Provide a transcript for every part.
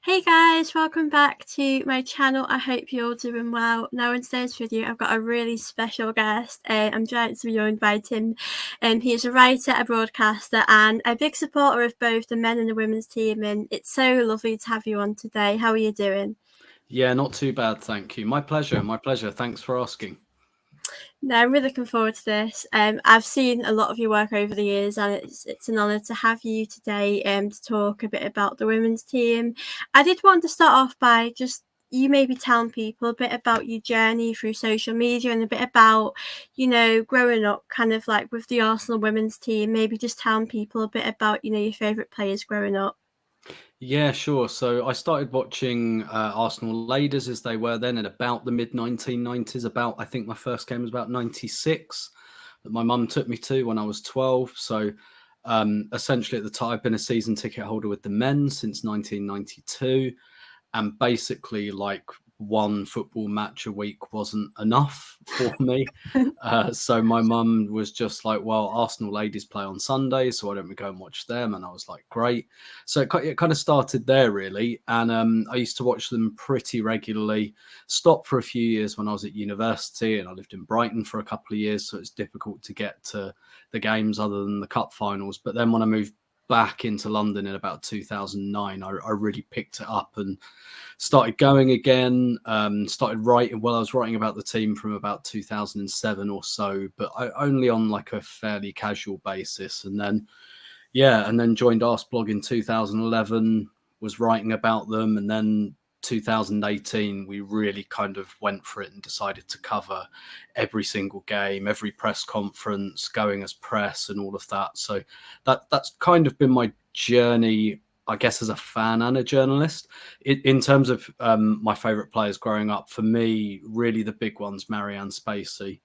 Hey guys, welcome back to my channel. I hope you're all doing well. Now in today's video, I've got a really special guest. I'm delighted to be joined by Tim. He is a writer, a broadcaster, and a big supporter of both the men and the women's team. And it's so lovely to have you on today. How are you doing? Yeah, not too bad, thank you. My pleasure, my pleasure. Thanks for asking. No, I'm really looking forward to this. I've seen a lot of your work over the years, and it's an honour to have you today to talk a bit about the women's team. I did want to start off by just you maybe telling people a bit about your journey through social media and a bit about, growing up kind of like with the Arsenal women's team. Maybe just telling people a bit about, your favourite players growing up. Yeah, sure. So I started watching Arsenal ladies as they were then in about the mid 1990s. I think my first game was about 96 that my mum took me to when I was 12. So essentially at the time, I've been a season ticket holder with the men since 1992. And basically, like one football match a week wasn't enough for me. So my mum was just like, well, Arsenal ladies play on Sunday, so why don't we go and watch them? And I was like, great. So it kind of started there, really. And I used to watch them pretty regularly. Stopped for a few years when I was at university, and I lived in Brighton for a couple of years, so it's difficult to get to the games other than the cup finals. But then when I moved back into London in about 2009, I really picked it up and started going again. Started writing. Well, I was writing about the team from about 2007 or so, but only on like a fairly casual basis. And then joined Arsblog in 2011. Was writing about them, and then 2018 we really kind of went for it and decided to cover every single game, every press conference, going as press and all of that. So that's kind of been my journey, I guess, as a fan and a journalist. In terms of my favorite players growing up, for me, really the big ones, Marianne Spacey.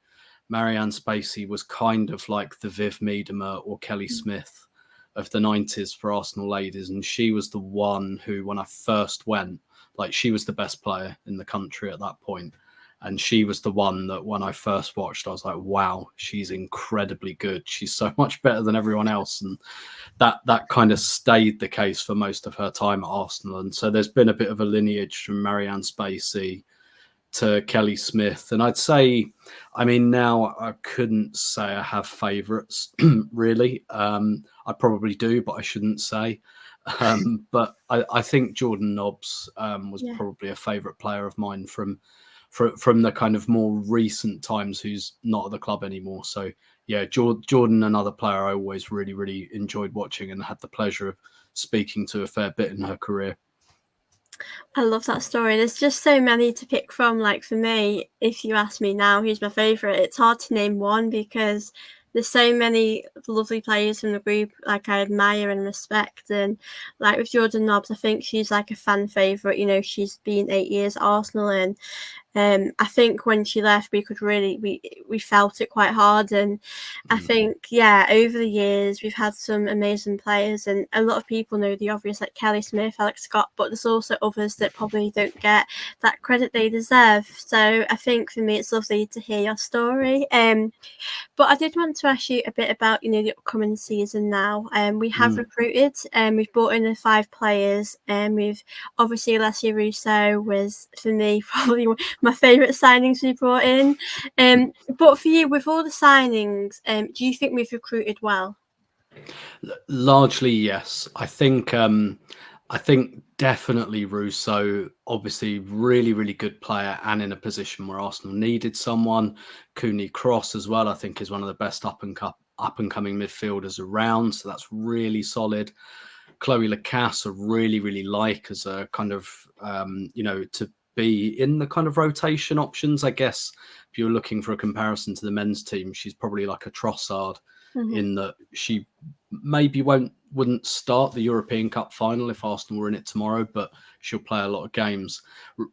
Marianne Spacey was kind of like the Viv Miedema or Kelly Smith of the 90s for Arsenal ladies. And she was the one who, when I first went, like, she was the best player in the country at that point. And she was the one that when I first watched, I was like, wow, she's incredibly good. She's so much better than everyone else. And that kind of stayed the case for most of her time at Arsenal. And so there's been a bit of a lineage from Marianne Spacey to Kelly Smith. And I'd say, I mean, now I couldn't say I have favourites, really. I probably do, but I shouldn't say. But I think Jordan Nobbs was Yeah. probably a favourite player of mine from the kind of more recent times, who's not at the club anymore. So yeah, Jordan, another player I always really, really enjoyed watching and had the pleasure of speaking to a fair bit in her career. I love that story. There's just so many to pick from. Like for me, if you ask me now who's my favourite, it's hard to name one because there's so many lovely players from the group like I admire and respect. And like with Jordan Nobbs, I think she's like a fan favourite. She's been 8 years at Arsenal, and I think when she left, we felt it quite hard. And I think, yeah, over the years we've had some amazing players, and a lot of people know the obvious like Kelly Smith, Alex Scott, but there's also others that probably don't get that credit they deserve. So I think for me it's lovely to hear your story. But I did want to ask you a bit about, the upcoming season now. We have recruited, we've brought in the 5 players, and we've obviously Alessia Russo was for me probably my favourite signings we brought in. But for you, with all the signings, do you think we've recruited well? Largely, yes. I think definitely Russo, obviously really, really good player and in a position where Arsenal needed someone. Cooney Cross as well, I think, is one of the best up and coming midfielders around. So that's really solid. Chloe Lacasse, I really, really like as a kind of, to be in the kind of rotation options. I guess if you're looking for a comparison to the men's team, she's probably like a Trossard in that she maybe wouldn't start the European Cup final if Arsenal were in it tomorrow, but she'll play a lot of games.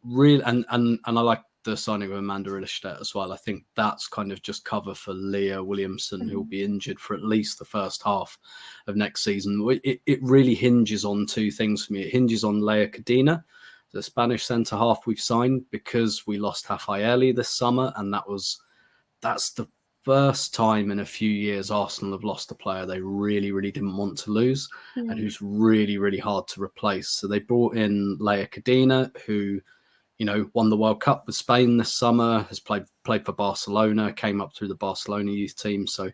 Real and I like the signing of Amanda Illestedt as well. I think that's kind of just cover for Leah Williamson, who will be injured for at least the first half of next season. It really hinges on two things for me. It hinges on Leia Cadena, the Spanish centre half we've signed, because we lost Rafaeli this summer, and that's the first time in a few years Arsenal have lost a player they really, really didn't want to lose and Mm. who's really, really hard to replace. So they brought in Leia Cadena, who, you know, won the World Cup with Spain this summer, has played for Barcelona, came up through the Barcelona youth team, so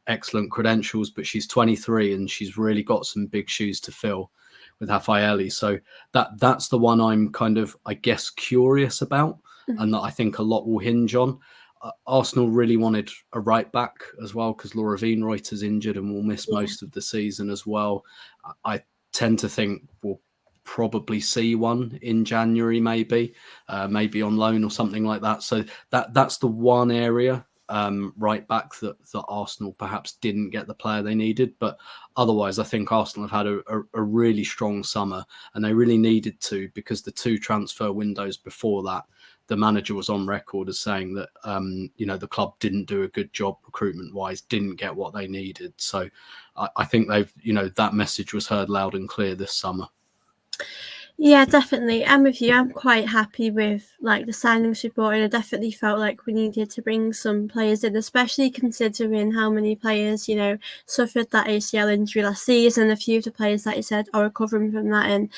excellent credentials. But she's 23 and she's really got some big shoes to fill with Rafaeli. So that's the one I'm kind of, I guess, curious about, Mm. and that I think a lot will hinge on. Arsenal really wanted a right back as well because Laura Wienreuter's injured and will miss Yeah. most of the season as well. I tend to think we'll probably see one in January, maybe on loan or something like that. So that's the one area right back that Arsenal perhaps didn't get the player they needed. But otherwise, I think Arsenal have had a really strong summer, and they really needed to, because the two transfer windows before that, the manager was on record as saying that you know, the club didn't do a good job recruitment wise, didn't get what they needed. So I think they've, you know, that message was heard loud and clear this summer. Yeah, definitely. I'm with you. I'm quite happy with like the signings we brought in. I definitely felt like we needed to bring some players in, especially considering how many players, you know, suffered that ACL injury last season. A few of the players, like you said, are recovering from that, and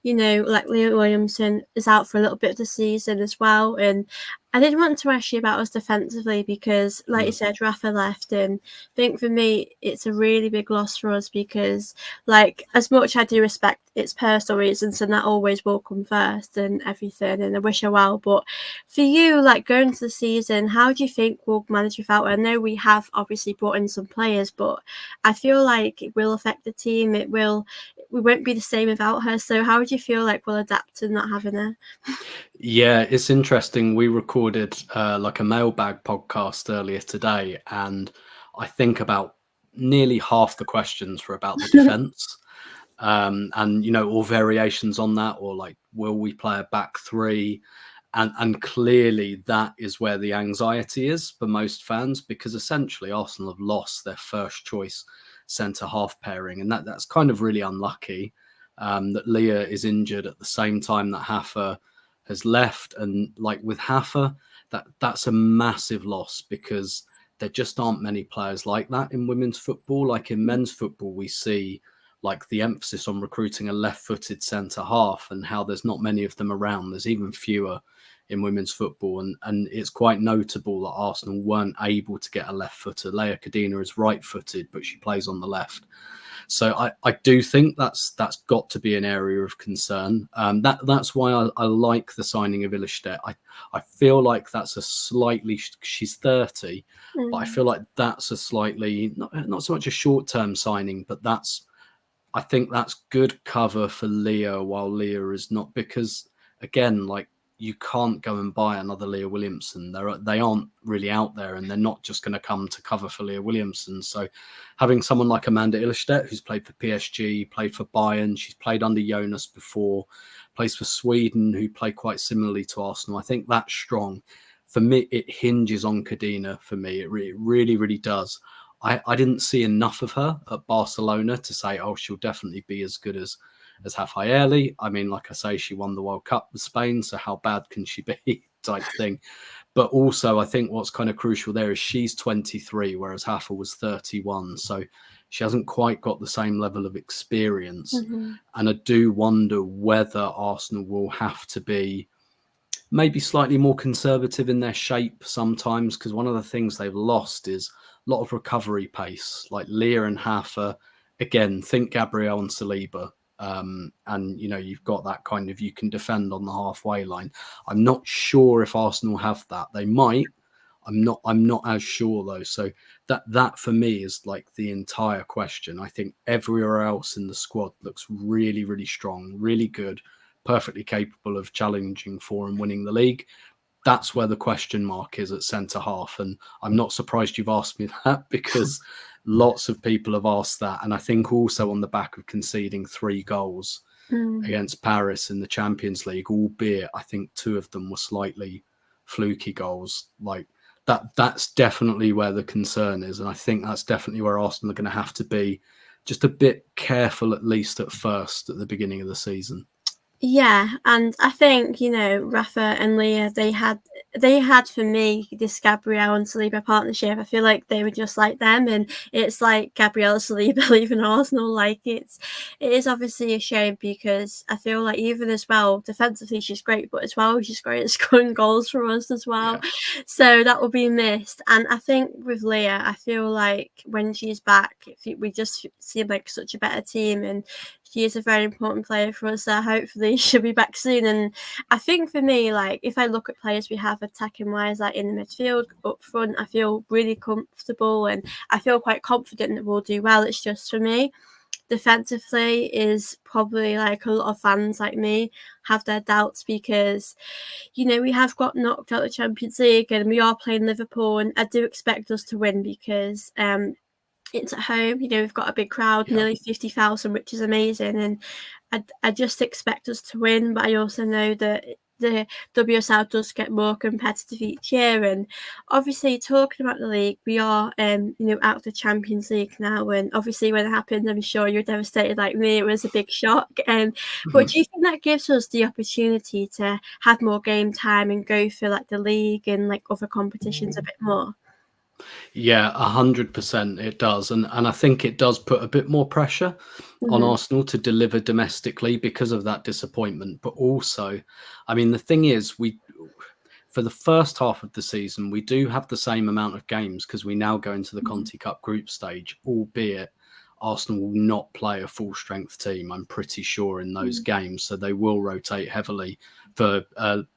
you know, like Leo Williamson is out for a little bit of the season as well. And I did want to ask you about us defensively because, like you said, Rafa left, and I think for me it's a really big loss for us because, like, as much I do respect its personal reasons, and that always will come first and everything, and I wish her well. But for you, like going into the season, how do you think we'll manage without her? I know we have obviously brought in some players, but I feel like it will affect the team. We won't be the same without her. So how do you feel like we'll adapt to not having her? Yeah, it's interesting. We recorded like a mailbag podcast earlier today, and I think about nearly half the questions were about the defense. And you know, all variations on that, or like, will we play a back three? And clearly that is where the anxiety is for most fans, because essentially Arsenal have lost their first choice centre half pairing, and that's kind of really unlucky. That Leah is injured at the same time that Hafa has left, and like with Hafa, that's a massive loss, because there just aren't many players like that in women's football. Like in men's football, we see like the emphasis on recruiting a left-footed centre half, and how there's not many of them around. There's even fewer in women's football, and it's quite notable that Arsenal weren't able to get a left footer. Leia Cadena is right-footed, but she plays on the left. So I do think that's got to be an area of concern. That's why I like the signing of Ilestedt. I feel like that's a slightly, she's 30, but I Mm. feel like that's a slightly, not so much a short-term signing, but I think that's good cover for Leah while Leah is not, because again, like, you can't go and buy another Leah Williamson. They aren't really out there, and they're not just going to come to cover for Leah Williamson. So having someone like Amanda Ilestedt, who's played for PSG, played for Bayern, she's played under Jonas before, plays for Sweden, who play quite similarly to Arsenal, I think that's strong. For me, it hinges on Cadena. For me, it really, really does. I didn't see enough of her at Barcelona to say, oh, she'll definitely be as good as Rafaeli. I mean, like I say, she won the World Cup with Spain, so how bad can she be, type thing. But also, I think what's kind of crucial there is she's 23, whereas Hafa was 31. So she hasn't quite got the same level of experience. Mm-hmm. And I do wonder whether Arsenal will have to be maybe slightly more conservative in their shape sometimes, because one of the things they've lost is a lot of recovery pace. Like Leah and Hafa, again, think Gabriel and Saliba. And you know, you've got that kind of, you can defend on the halfway line. I'm not sure if Arsenal have that. They might. I'm not as sure though. So that for me is like the entire question. I think everywhere else in the squad looks really, really strong, really good, perfectly capable of challenging for and winning the league. That's where the question mark is at centre half. And I'm not surprised you've asked me that, because lots of people have asked that. And I think also on the back of conceding 3 goals Mm. against Paris in the Champions League, albeit I think 2 of them were slightly fluky goals. Like that's definitely where the concern is. And I think that's definitely where Arsenal are going to have to be just a bit careful, at least at first, at the beginning of the season. Yeah, and I think, you know, Rafa and Leah, they had they had for me this Gabrielle and Saliba partnership. I feel like they were just like them, and it's like Gabrielle Saliba leaving Arsenal. Like it is obviously a shame because I feel like even as well defensively she's great, but as well she's great at scoring goals for us as well. Yeah. So that will be missed. And I think with Leah, I feel like when she's back, we just seem like such a better team, and she is a very important player for us. So hopefully she'll be back soon. And I think for me, like if I look at players we have attacking wise, like in the midfield, up front, I feel really comfortable and I feel quite confident that we'll do well. It's just for me, defensively is probably like a lot of fans like me have their doubts because we have got knocked out of the Champions League and we are playing Liverpool, and I do expect us to win because it's at home. We've got a big crowd, Yeah. nearly 50,000, which is amazing. And I just expect us to win, but I also know that the WSL does get more competitive each year. And obviously, talking about the league, we are, out of the Champions League now. And obviously, when it happened, I'm sure you're devastated like me. It was a big shock. But Mhm. do you think that gives us the opportunity to have more game time and go for like the league and like other competitions a bit more? Yeah, 100% it does, and I think it does put a bit more pressure on Hmm. Arsenal to deliver domestically because of that disappointment. But also, I mean, the thing is, we for the first half of the season we do have the same amount of games because we now go into the Conti Cup group stage, albeit Arsenal will not play a full strength team. I'm pretty sure in those games, so they will rotate heavily. For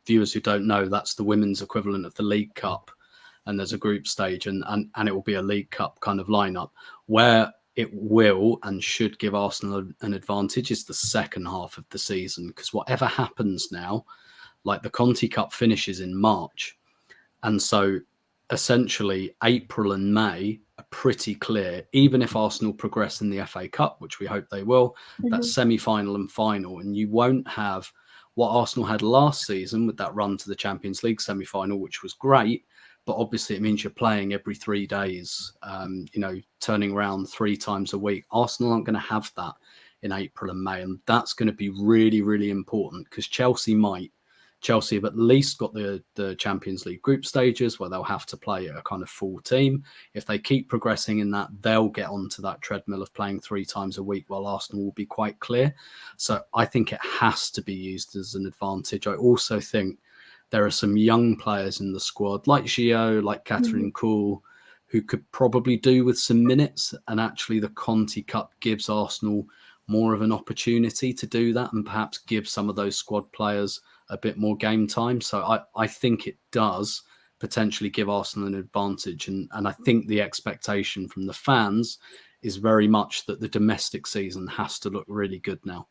viewers who don't know, that's the women's equivalent of the League Cup, and there's a group stage, and it will be a League Cup kind of lineup. Where it will and should give Arsenal an advantage is the second half of the season, because whatever happens now, like the Conti Cup finishes in March, and so essentially April and May are pretty clear. Even if Arsenal progress in the FA Cup, which we hope they will, that's Hmm. semi-final and final, and you won't have what Arsenal had last season with that run to the Champions League semi-final, which was great. But obviously, it means you're playing every 3 days, turning around 3 times a week. Arsenal aren't going to have that in April and May, and that's going to be really, really important because Chelsea have at least got the Champions League group stages where they'll have to play a kind of full team. If they keep progressing in that, they'll get onto that treadmill of playing 3 times a week, while Arsenal will be quite clear. So I think it has to be used as an advantage. I also think there are some young players in the squad, like Gio, like Hmm. Catherine Cool, who could probably do with some minutes. And actually, the Conti Cup gives Arsenal more of an opportunity to do that and perhaps give some of those squad players a bit more game time. So I think it does potentially give Arsenal an advantage. And I think the expectation from the fans is very much that the domestic season has to look really good now.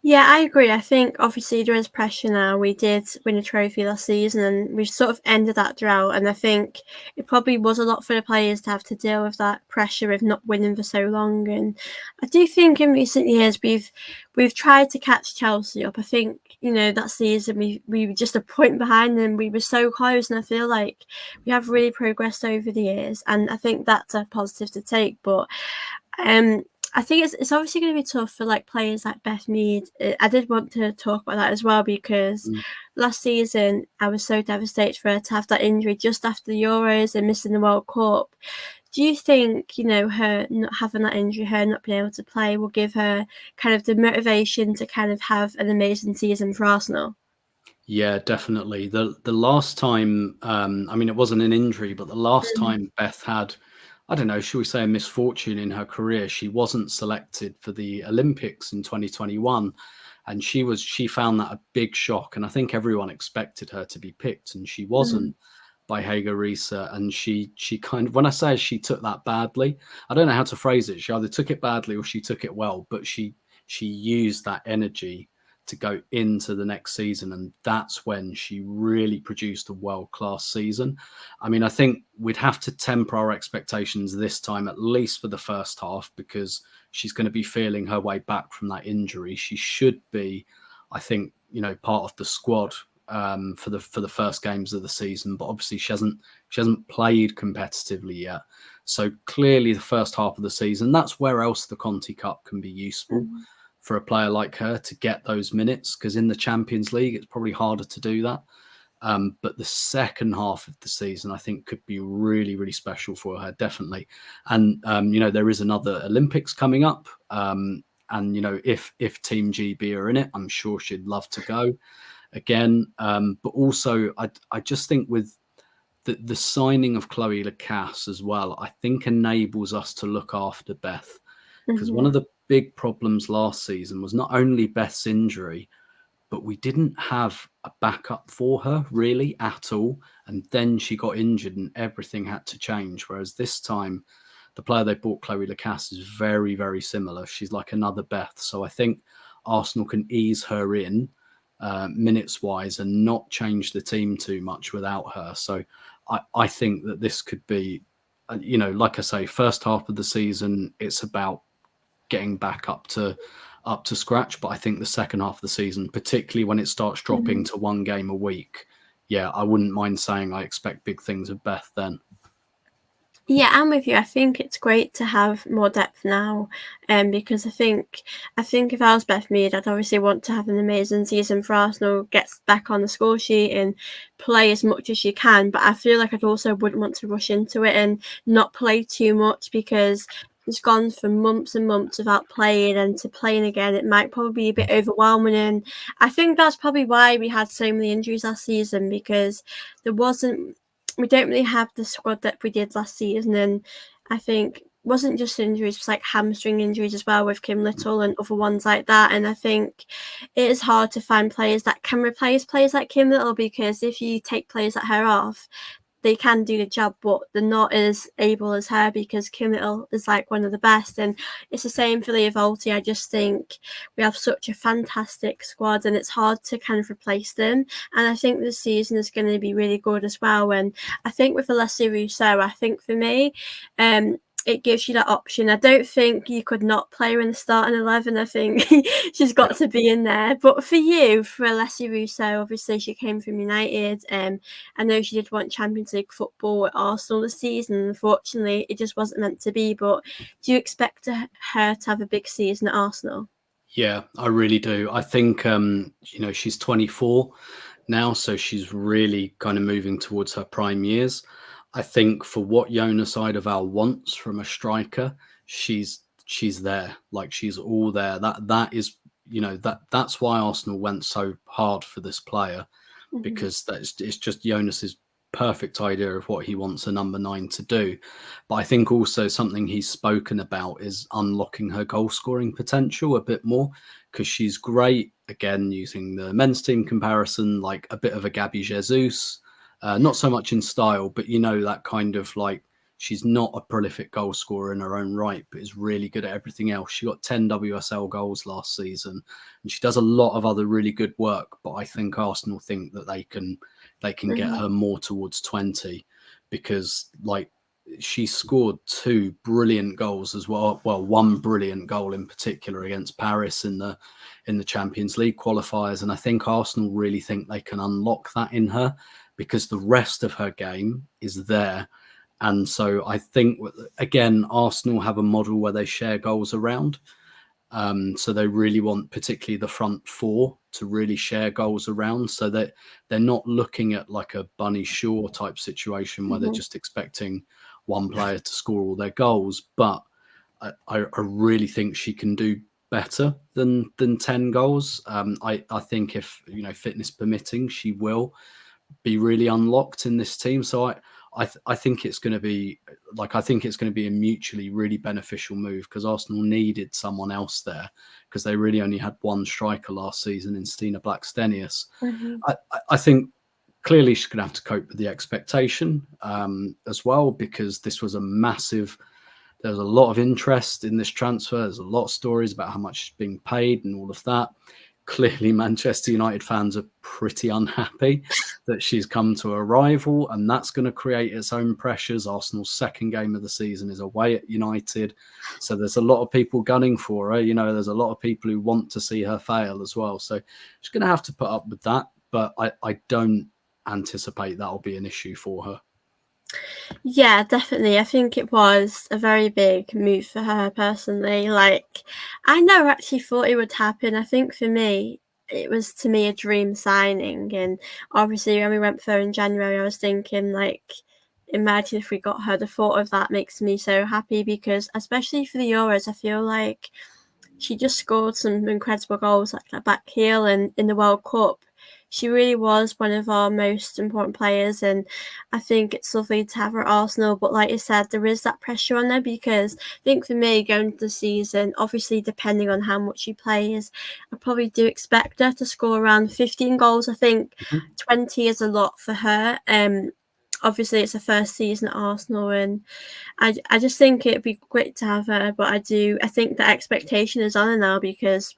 Yeah, I agree. I think obviously there is pressure now. We did win a trophy last season and we've sort of ended that drought. And I think it probably was a lot for the players to have to deal with that pressure of not winning for so long. And I do think in recent years we've tried to catch Chelsea up. I think, that season we were just a point behind them. We were so close, and I feel like we have really progressed over the years. And I think that's a positive to take. But um, I think it's obviously going to be tough for like players like Beth Mead. I did want to talk about that as well because Mm. last season I was so devastated for her to have that injury just after the Euros and missing the World Cup. Do you think her not having that injury, her not being able to play, will give her kind of the motivation to kind of have an amazing season for Arsenal? Yeah, definitely. The last time, I mean, it wasn't an injury, but the last Mm. time Beth had, I don't know, should we say a misfortune in her career, she wasn't selected for the Olympics in 2021. And she found that a big shock. And I think everyone expected her to be picked, and she Mm. wasn't, by Hager Risa. And she kind of, when I say she took that badly, I don't know how to phrase it. She either took it badly or she took it well, but she used that energy to go into the next season, and that's when she really produced a world-class season. I mean, I think we'd have to temper our expectations this time, at least for the first half, because she's going to be feeling her way back from that injury. She should be, I think, part of the squad for the first games of the season, but obviously she hasn't played competitively yet. So clearly, the first half of the season, that's where else the Conti Cup can be useful Mm. for a player like her to get those minutes, because in the Champions League it's probably harder to do that. But the second half of the season, I think, could be really, really special for her, definitely. And there is another Olympics coming up, and if Team GB are in it, I'm sure she'd love to go again. But also, I just think with the signing of Chloe Lacasse as well, I think enables us to look after Beth, because one of the big problems last season was not only Beth's injury, but we didn't have a backup for her really at all. And then she got injured and everything had to change. Whereas this time, the player they bought, Chloe Lacasse, is very, very similar. She's like another Beth. So I think Arsenal can ease her in minutes wise and not change the team too much without her. So I think that this could be, like I say, first half of the season, it's about getting back up to scratch. But I think the second half of the season, particularly when it starts dropping to one game a week, yeah, I wouldn't mind saying I expect big things of Beth then. Yeah, I'm with you. I think it's great to have more depth now, because I think if I was Beth Mead, I'd obviously want to have an amazing season for Arsenal, get back on the score sheet and play as much as she can. But I feel like I'd also wouldn't want to rush into it and not play too much, because she's gone for months and months without playing, and to playing again, it might probably be a bit overwhelming. And I think that's probably why we had so many injuries last season, because we don't really have the squad depth we did last season. And I think it wasn't just injuries, it was like hamstring injuries as well with Kim Little and other ones like that. And I think it is hard to find players that can replace players like Kim Little, because if you take players like her off, they can do the job, but they're not as able as her, because Kim Little is like one of the best. And it's the same for Leah Volti. I just think we have such a fantastic squad, and it's hard to kind of replace them. And I think this season is going to be really good as well. And I think with Alessia Russo, I think for me, it gives you that option. I don't think you could not play her in the starting 11. I think she's got to be in there. But for you, for Alessia Russo, obviously she came from United. I know she did want Champions League football at Arsenal this season. Unfortunately, it just wasn't meant to be. But do you expect her to have a big season at Arsenal? Yeah, I really do. I think she's 24 now, so she's really kind of moving towards her prime years. I think for what Jonas Eidevall wants from a striker, she's there. Like, she's all there. That is, that's why Arsenal went so hard for this player, because it's just Jonas's perfect idea of what he wants a number 9 to do. But I think also something he's spoken about is unlocking her goal scoring potential a bit more, because she's great, again, using the men's team comparison, like a bit of a Gabby Jesus, not so much in style, but that kind of like, she's not a prolific goal scorer in her own right, but is really good at everything else. She got 10 WSL goals last season, and she does a lot of other really good work. But I think Arsenal think that they can get her more towards 20, because like, she scored 2 brilliant goals as well. Well, one brilliant goal in particular against Paris in the Champions League qualifiers. And I think Arsenal really think they can unlock that in her, because the rest of her game is there. And so I think, again, Arsenal have a model where they share goals around. So they really want, particularly the front 4, to really share goals around, so that they're not looking at like a Bunny Shaw type situation where they're just expecting one player to score all their goals. But I really think she can do better than 10 goals. I think if, fitness permitting, she will be really unlocked in this team. So I think it's going to be a mutually really beneficial move, because Arsenal needed someone else there, because they really only had one striker last season in Stina Blackstenius. I think clearly she's going to have to cope with the expectation as well, because this was there's a lot of interest in this transfer. There's a lot of stories about how much she's being paid and all of that. Clearly, Manchester United fans are pretty unhappy that she's come to a rival, and that's going to create its own pressures. Arsenal's second game of the season is away at United, so there's a lot of people gunning for her. There's a lot of people who want to see her fail as well. So she's going to have to put up with that, but I don't anticipate that'll be an issue for her. Yeah, definitely. I think it was a very big move for her personally. Like, I never actually thought it would happen. I think for me, it was to me a dream signing. And obviously, when we went for her in January, I was thinking, like, imagine if we got her. The thought of that makes me so happy because, especially for the Euros, I feel like she just scored some incredible goals, like that back heel, and in the World Cup. She really was one of our most important players, and I think it's lovely to have her at Arsenal. But like you said, there is that pressure on her because I think for me, going into the season, obviously depending on how much she plays, I probably do expect her to score around 15 goals. I think Mhm. 20 is a lot for her. Obviously it's her first season at Arsenal, and I just think it'd be great to have her. But I think the expectation is on her now because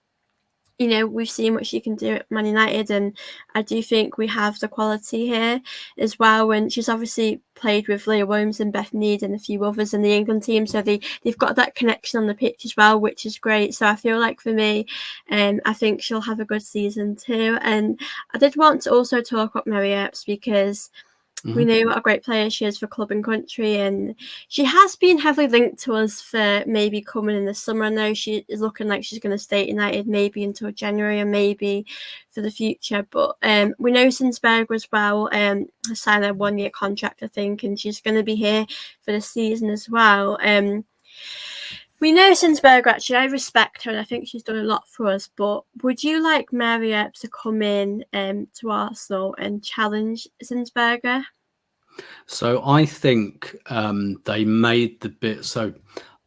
we've seen what she can do at Man United, and I do think we have the quality here as well. And she's obviously played with Leah Williams and Beth Mead and a few others in the England team, so they've got that connection on the pitch as well, which is great. So I feel like for me, I think she'll have a good season too. And I did want to also talk about Mary Earps because we Mhm. know what a great player she is for club and country, and she has been heavily linked to us for maybe coming in the summer. I know she is looking like she's going to stay at United maybe until January or maybe for the future. But we know Sinsberger as well has signed a 1-year contract, I think, and she's going to be here for the season as well. We know Sinsberger, actually. I respect her and I think she's done a lot for us. But would you like Mary Earps to come in to Arsenal and challenge Sinsberger? So I think they made the bit. So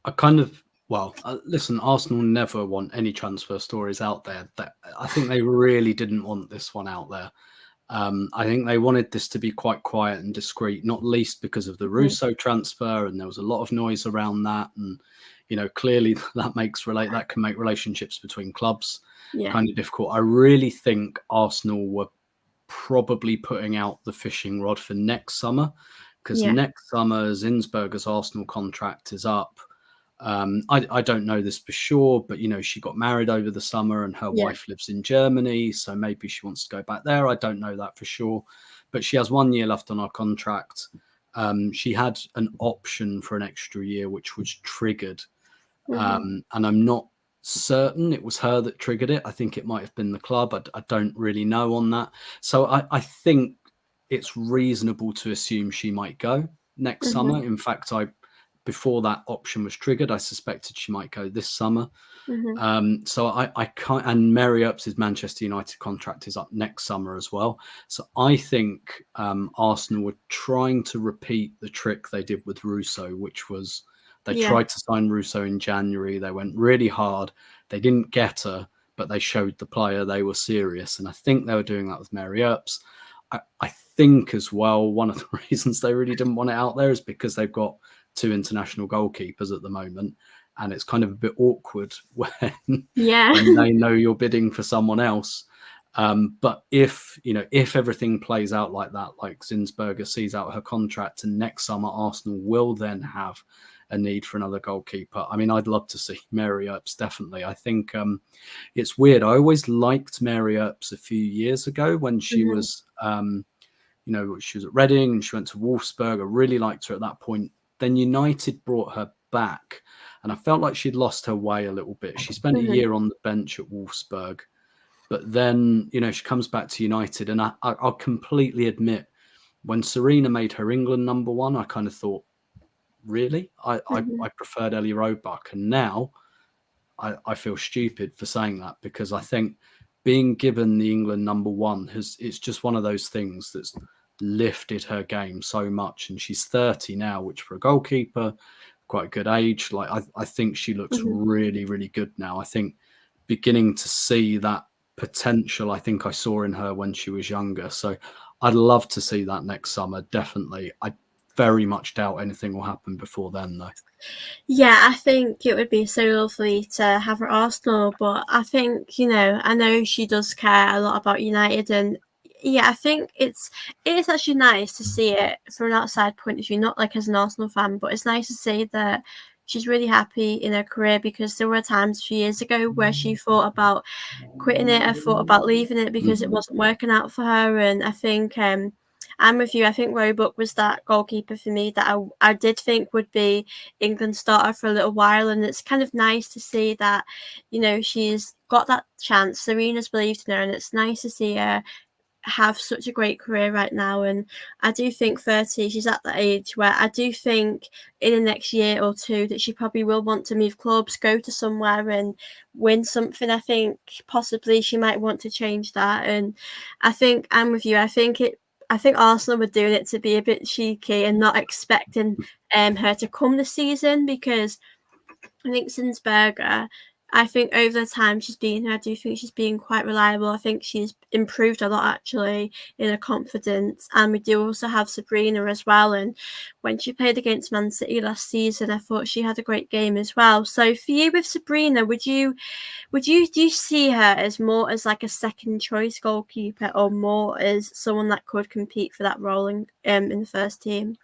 I kind of listen. Arsenal never want any transfer stories out there. That I think they really didn't want this one out there. I think they wanted this to be quite quiet and discreet, not least because of the Mhm. Russo transfer, and there was a lot of noise around that. And clearly that can make relationships between clubs Yeah, kind of difficult. I really think Arsenal were probably putting out the fishing rod for next summer because yeah, next summer Zinsberger's Arsenal contract is up. I don't know this for sure, but she got married over the summer and her yeah. wife lives in Germany, so maybe she wants to go back there. I don't know that for sure, but she has 1 year left on her contract. She had an option for an extra year, which was triggered, Mhm, and I'm not certain it was her that triggered it. I think it might have been the club. I don't really know on that. So I think it's reasonable to assume she might go next mhm, summer. In fact, before that option was triggered, I suspected she might go this summer. mhm, So I can't. And Mary Earps' Manchester United contract is up next summer as well. So I think Arsenal were trying to repeat the trick they did with Russo, which was they yeah, tried to sign Russo in January. They went really hard. They didn't get her, but they showed the player they were serious. And I think they were doing that with Mary Earps. I think as well, one of the reasons they really didn't want it out there is because they've got two international goalkeepers at the moment, and it's kind of a bit awkward yeah, when they know you're bidding for someone else. But if everything plays out like that, like Zinsberger sees out her contract, and next summer Arsenal will then have a need for another goalkeeper. I mean, I'd love to see Mary Earps, definitely. I think it's weird. I always liked Mary Earps a few years ago when she mhm, was she was at Reading and she went to Wolfsburg. I really liked her at that point. Then United brought her back, and I felt like she'd lost her way a little bit. She spent a mhm, year on the bench at Wolfsburg, but then she comes back to United, and I'll completely admit when Serena made her England number one, I kind of thought, really, mhm, I preferred Ellie Roebuck, and now I feel stupid for saying that because I think being given the England number one it's just one of those things that's lifted her game so much. And she's 30 now, which for a goalkeeper, quite a good age. Like I think she looks mhm. really, really good now. I think beginning to see that potential I think I saw in her when she was younger. So I'd love to see that next summer, definitely. I very much doubt anything will happen before then though. Yeah, I think it would be so lovely to have her at Arsenal, but I think, I know she does care a lot about United, and yeah, I think it's actually nice to see it from an outside point of view, not like as an Arsenal fan, but it's nice to see that she's really happy in her career because there were times a few years ago where she thought about quitting it. I thought about leaving it because it Mhm. wasn't working out for her. And I think I'm with you. I think Roebuck was that goalkeeper for me that I did think would be England starter for a little while. And it's kind of nice to see that, she's got that chance. Serena's believed in her, and it's nice to see her have such a great career right now. And I do think 30, she's at that age where I do think in the next year or two that she probably will want to move clubs, go to somewhere and win something. I think possibly she might want to change that. And I think I'm with you. I think Arsenal were doing it to be a bit cheeky and not expecting her to come this season, because I think Zinsberger, I think over the time she's been here, I do think she's been quite reliable. I think she's improved a lot actually in her confidence. And we do also have Sabrina as well. And when she played against Man City last season, I thought she had a great game as well. So for you with Sabrina, do you see her as more as like a second choice goalkeeper, or more as someone that could compete for that role in the first team?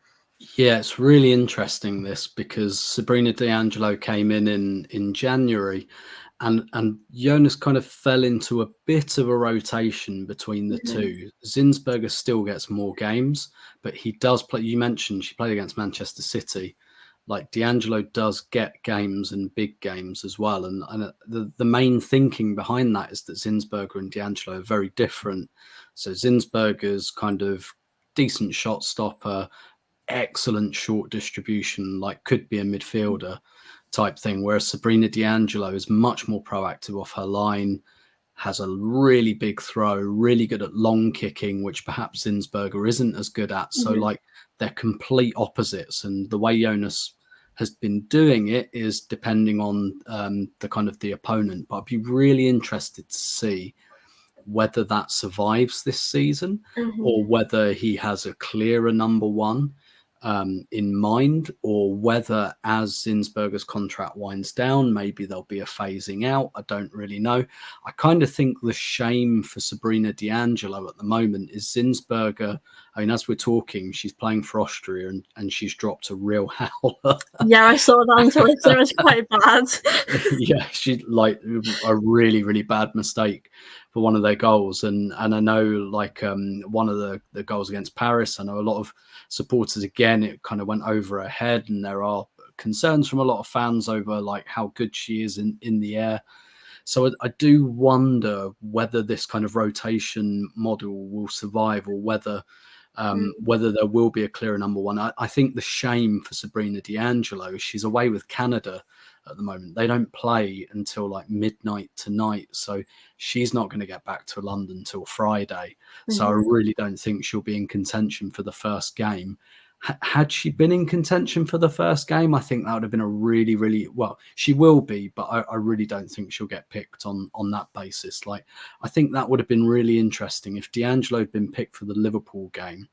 Yeah, it's really interesting this, because Sabrina D'Angelo came in January, and Jonas kind of fell into a bit of a rotation between the Mm-hmm. two. Zinsberger still gets more games, but he does play. You mentioned she played against Manchester City. Like, D'Angelo does get games and big games as well, and the main thinking behind that is that Zinsberger and D'Angelo are very different. So Zinsberger's kind of decent shot stopper, excellent short distribution, like could be a midfielder type thing, whereas Sabrina D'Angelo is much more proactive off her line, has a really big throw, really good at long kicking, which perhaps Zinsberger isn't as good at. So Mm-hmm. like, they're complete opposites, and the way Jonas has been doing it is depending on the kind of the opponent. But I'd be really interested to see whether that survives this season, Mm-hmm. or whether he has a clearer number one in mind, or whether as Zinsberger's contract winds down, maybe there'll be a phasing out. I don't really know. I kind of think the shame for Sabrina D'Angelo at the moment is Zinsberger. I mean, as we're talking, she's playing for Austria, and she's dropped a real howler. Yeah, I saw that on Twitter. It was quite bad. Yeah, she like a really, really bad mistake for one of their goals. And I know, like, one of the goals against Paris, I know a lot of supporters, again, it kind of went over her head, and there are concerns from a lot of fans over like how good she is in the air. So I do wonder whether this kind of rotation model will survive, or whether there will be a clearer number one. I think the shame for Sabrina D'Angelo is she's away with Canada at the moment. They don't play until like midnight tonight, so she's not going to get back to London till Friday. So I Mm-hmm. really don't think she'll be in contention for the first game. Had she been in contention for the first game, I think that would have been a really, really, well, she will be, but I really don't think she'll get picked on that basis. Like, I think that would have been really interesting if D'Angelo had been picked for the Liverpool game.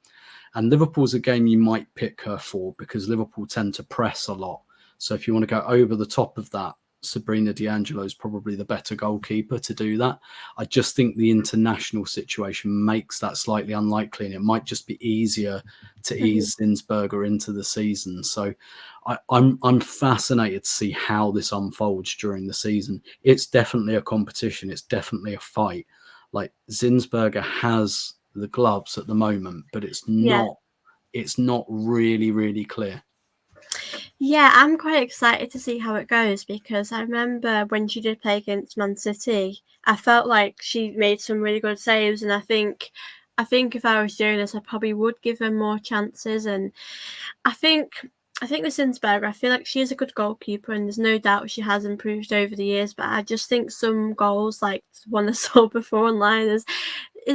And Liverpool's a game you might pick her for, because Liverpool tend to press a lot. So if you want to go over the top of that, Sabrina D'Angelo is probably the better goalkeeper to do that. I just think the international situation makes that slightly unlikely, and it might just be easier to Mm-hmm. ease Zinsberger into the season. So I'm fascinated to see how this unfolds during the season. It's definitely a competition. It's definitely a fight. Like, Zinsberger has the gloves at the moment, but it's Yeah. not really, really clear. Yeah, I'm quite excited to see how it goes, because I remember when she did play against Man City, I felt like she made some really good saves, and I think if I was doing this, I probably would give her more chances. And I think I think with Sinsberg, I feel like she is a good goalkeeper, and there's no doubt she has improved over the years. But I just think some goals, like the one I saw before online, is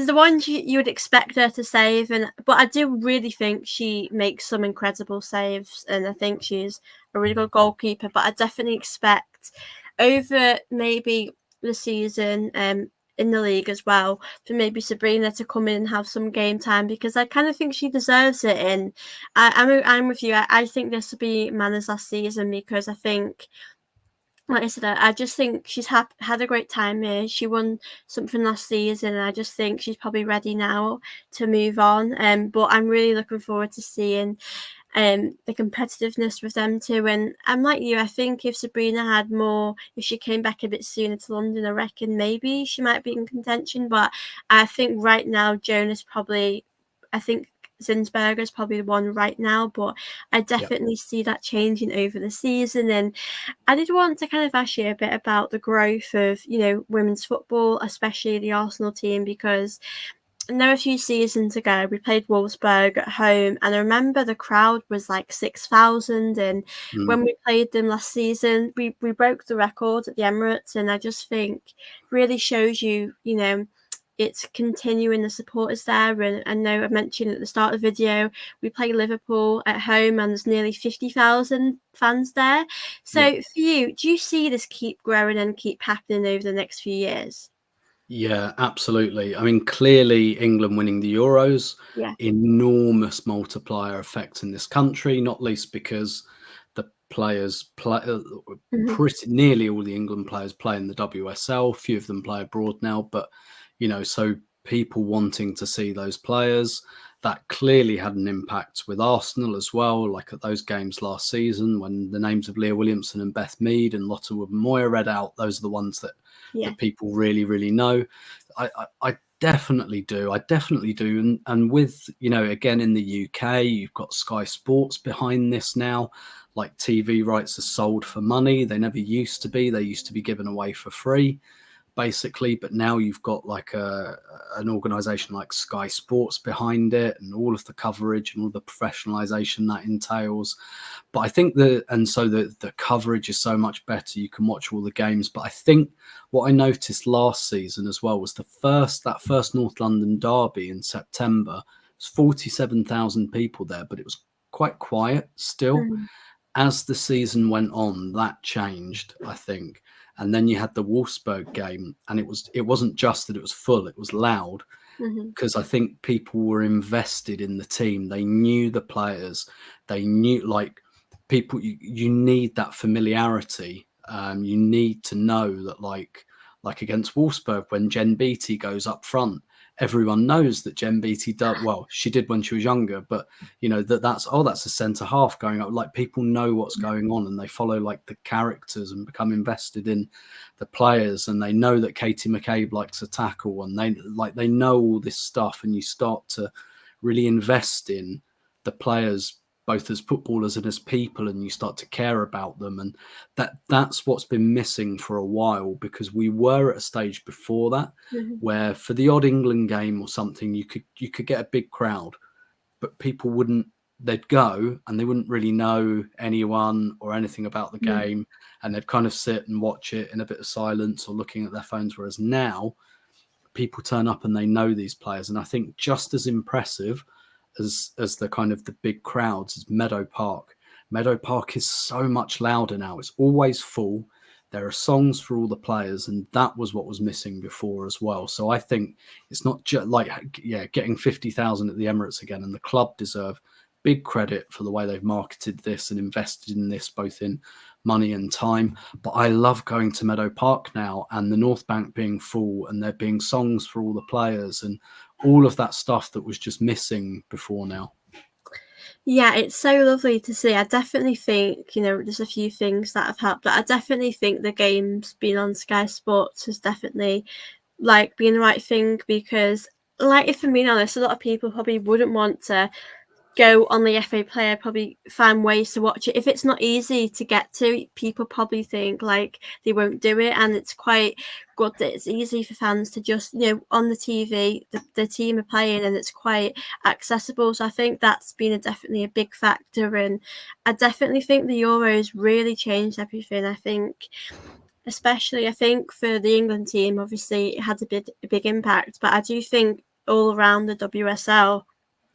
the one you would expect her to save. But I do really think she makes some incredible saves, and I think she's a really good goalkeeper. But I definitely expect over maybe the season, in the league as well, for maybe Sabrina to come in and have some game time, because I kind of think she deserves it. And I'm with you. I think this will be Mana's last season, because I think, like I said, I just think she's had a great time here. She won something last season, and I just think she's probably ready now to move on. But I'm really looking forward to seeing the competitiveness with them too. And I'm like you, I think if Sabrina had more, if she came back a bit sooner to London, I reckon maybe she might be in contention. But I think right now Jonas probably, I think Zinsberger is probably the one right now, but I definitely see that changing over the season. And I did want to kind of ask you a bit about the growth of, women's football, especially the Arsenal team, because I know a few seasons ago we played Wolfsburg at home, and I remember the crowd was like 6,000. And when we played them last season, we broke the record at the Emirates, and I just think really shows you, it's continuing, the support is there. And I know I mentioned at the start of the video, we play Liverpool at home and there's nearly 50,000 fans there. So for you, do you see this keep growing and keep happening over the next few years? Yeah, absolutely. I mean, clearly, England winning the Euros, Yeah. enormous multiplier effect in this country, not least because the players play, Hmm. pretty nearly all the England players play in the WSL. Few of them play abroad now, but so people wanting to see those players, that clearly had an impact with Arsenal as well. Like at those games last season, when the names of Leah Williamson and Beth Mead and Lotte Moyer read out, those are the ones that Yeah. people really, really know. I definitely do. I definitely do. And with, again, in the UK, you've got Sky Sports behind this now. Like TV rights are sold for money. They never used to be. They used to be given away for free, basically. But now you've got like an organization like Sky Sports behind it, and all of the coverage and all the professionalization that entails. But I think the coverage is so much better. You can watch all the games. But I think what I noticed last season as well was that first North London derby in September. It was 47,000 people there, but it was quite quiet still. Mm-hmm. As the season went on, that changed, I think. And then you had the Wolfsburg game, and it wasn't just that it was full; it was loud, Mm-hmm. because I think people were invested in the team. They knew the players. They knew, like, people. You need that familiarity. You need to know that, like against Wolfsburg, when Jen Beattie goes up front, everyone knows that Jen Beattie does well. She did when she was younger, but that's a centre half going up. Like, people know what's going on, and they follow like the characters and become invested in the players, and they know that Katie McCabe likes a tackle, and they know all this stuff, and you start to really invest in the players, both as footballers and as people, and you start to care about them. And that's what's been missing for a while, because we were at a stage before that Mm-hmm. where for the odd England game or something, you could get a big crowd, but people wouldn't, they'd go and they wouldn't really know anyone or anything about the game, and they'd kind of sit and watch it in a bit of silence or looking at their phones. Whereas now people turn up and they know these players. And I think just as impressive as the kind of the big crowds is Meadow Park. Meadow Park is so much louder now. It's always full. There are songs for all the players, and that was what was missing before as well. So I think it's not just like, getting 50,000 at the Emirates again, and the club deserve big credit for the way they've marketed this and invested in this, both in money and time. But I love going to Meadow Park now, and the North Bank being full, and there being songs for all the players, and all of that stuff that was just missing before now. Yeah, it's so lovely to see. I definitely think, there's a few things that have helped. But I definitely think the games being on Sky Sports has definitely been the right thing, because if I'm being honest, a lot of people probably wouldn't want to go on the FA Player, probably find ways to watch it. If it's not easy to get to, people probably think they won't do it. And it's quite good that it's easy for fans to just, on the TV, the team are playing, and it's quite accessible. So I think that's been definitely a big factor. And I definitely think the Euros really changed everything. I think, especially, I think for the England team, obviously it had a big impact. But I do think all around the WSL,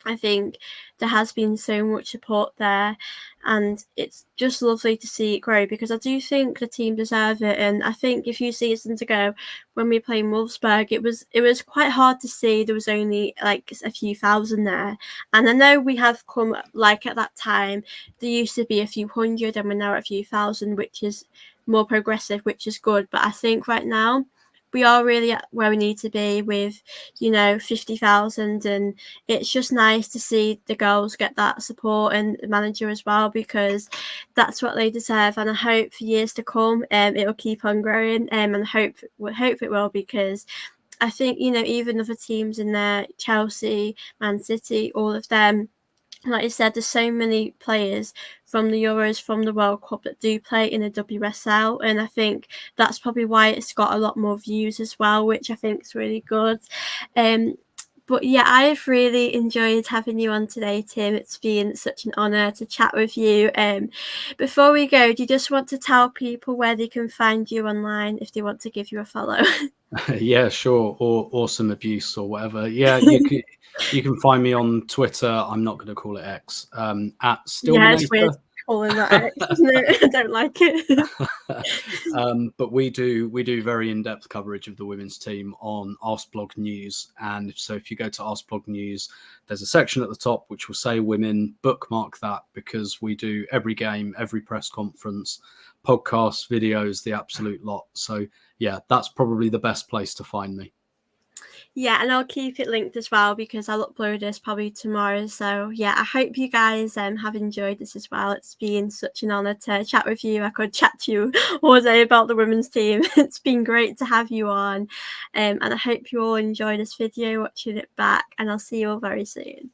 I think there has been so much support there, and it's just lovely to see it grow, because I do think the team deserve it. And I think a few seasons ago, when we played Wolfsburg, it was quite hard to see. There was only a few thousand there, and I know we have come at that time there used to be a few hundred, and we're now at a few thousand, which is more progressive, which is good. But I think right now we are really at where we need to be with 50,000, and it's just nice to see the girls get that support, and the manager as well, because that's what they deserve. And I hope for years to come, it will keep on growing, and I hope it will, because I think, you know, even other teams in there, Chelsea, Man City, all of them, like I said, there's so many players from the Euros, from the World Cup that do play in the WSL, and I think that's probably why it's got a lot more views as well, which I think is really good. But yeah, I've really enjoyed having you on today, Tim. It's been such an honour to chat with you. Before we go, do you just want to tell people where they can find you online if they want to give you a follow? Yeah, sure. Or awesome abuse or whatever. Yeah, you can find me on Twitter. I'm not going to call it X. At Yeah, it's weird Stillmanator. calling that X, isn't it? I don't like it. But we do very in-depth coverage of the women's team on Arseblog News, and so if you go to Arseblog News, there's a section at the top which will say women. Bookmark that, because we do every game, every press conference, podcasts, videos, the absolute lot. So yeah, that's probably the best place to find me. Yeah, and I'll keep it linked as well because I'll upload this probably tomorrow. So yeah, I hope you guys have enjoyed this as well. It's been such an honour to chat with you. I could chat to you all day about the women's team. It's been great to have you on. And I hope you all enjoy this video, watching it back, and I'll see you all very soon.